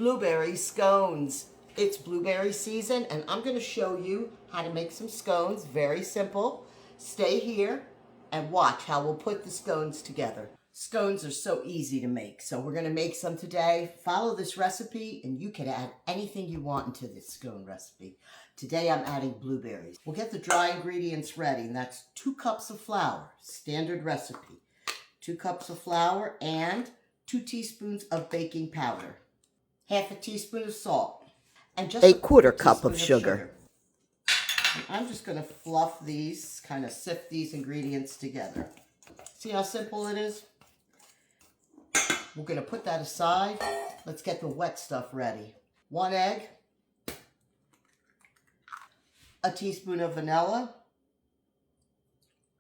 blueberry scones. It's blueberry season, and I'm going to show you how to make some scones. Very simple. Stay here and watch how we'll put the scones together. Scones are so easy to make, so we're going to make some today. Follow this recipe, and you can add anything you want into this scone recipe. Today I'm adding blueberries. We'll get the dry ingredients ready, and that's 2 cups of flour, standard recipe. 2 cups of flour and 2 teaspoons of baking powder. Half a teaspoon of salt. And just a 1/4 cup of sugar. And I'm just going to fluff these, kind of sift these ingredients together. See how simple it is? We're going to put that aside. Let's get the wet stuff ready. 1 egg. A teaspoon of vanilla,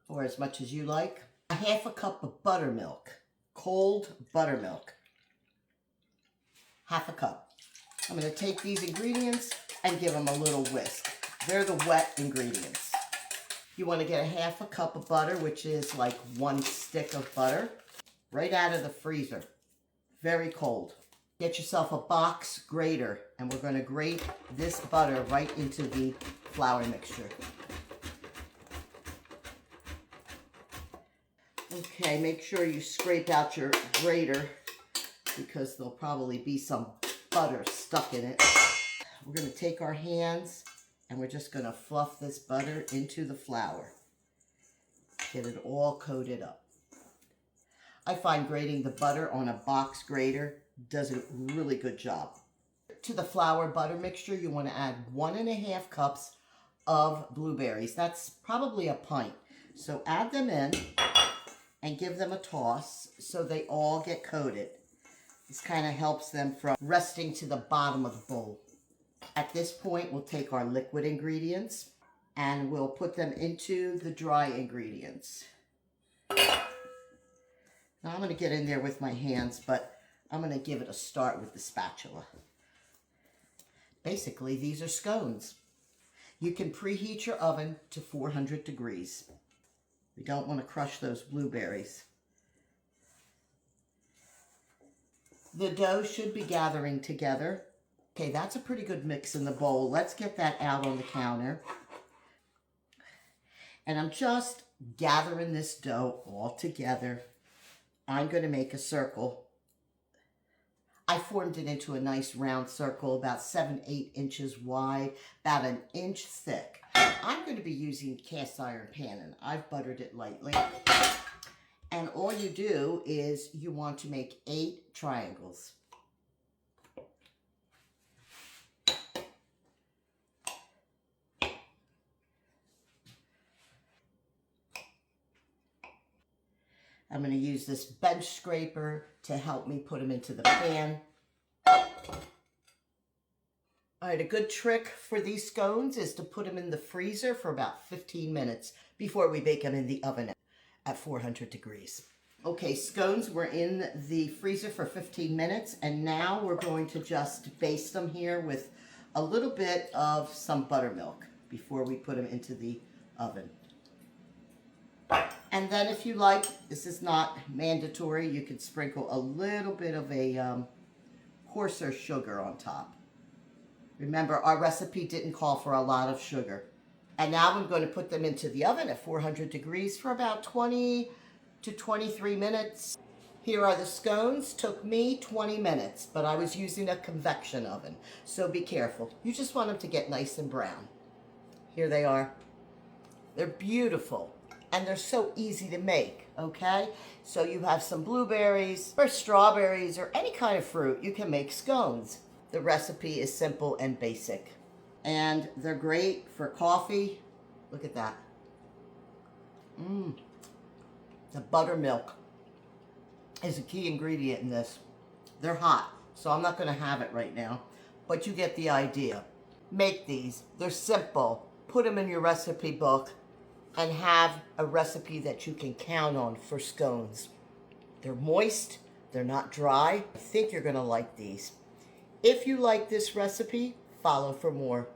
or as much as you like. A 1/2 cup of buttermilk, cold buttermilk. 1/2 cup. I'm going to take these ingredients and give them a little whisk. They're the wet ingredients. You want to get a 1/2 cup of butter, which is like 1 stick of butter, right out of the freezer. Very cold. Get yourself a box grater, and we're going to grate this butter right into the flour mixture. Okay, make sure you scrape out your grater because there'll probably be some butter stuck in it. We're going to take our hands and we're just going to fluff this butter into the flour. Get it all coated up. I find grating the butter on a box grater does a really good job. To the flour butter mixture, you want to add 1½ cups of blueberries. That's probably a pint. So add them in and give them a toss so they all get coated. This kind of helps them from resting to the bottom of the bowl. At this point, we'll take our liquid ingredients and we'll put them into the dry ingredients. Now I'm going to get in there with my hands, but I'm going to give it a start with the spatula. Basically, these are scones. You can preheat your oven to 400 degrees. We don't want to crush those blueberries. The dough should be gathering together. Okay, that's a pretty good mix in the bowl. Let's get that out on the counter. And I'm just gathering this dough all together. I'm going to make a circle. I formed it into a nice round circle, about 7-8 inches wide, about 1 inch thick. I'm going to be using cast iron pan, and I've buttered it lightly. And all you do is you want to make 8 triangles. I'm going to use this bench scraper to help me put them into the pan. All right, a good trick for these scones is to put them in the freezer for about 15 minutes before we bake them in the oven at 400 degrees. Okay, scones were in the freezer for 15 minutes, and now we're going to just baste them here with a little bit of some buttermilk before we put them into the oven. And then if you like, this is not mandatory, you could sprinkle a little bit of a coarser sugar on top. Remember, our recipe didn't call for a lot of sugar. And now I'm going to put them into the oven at 400 degrees for about 20 to 23 minutes. Here are the scones. Took me 20 minutes, but I was using a convection oven, so be careful. You just want them to get nice and brown. Here they are. They're beautiful. And they're so easy to make, okay? So you have some blueberries or strawberries or any kind of fruit, you can make scones. The recipe is simple and basic. And they're great for coffee. Look at that. The buttermilk is a key ingredient in this. They're hot, so I'm not gonna have it right now, but you get the idea. Make these, they're simple. Put them in your recipe book and have a recipe that you can count on for scones. They're moist, they're not dry. I think you're gonna like these. If you like this recipe, follow for more.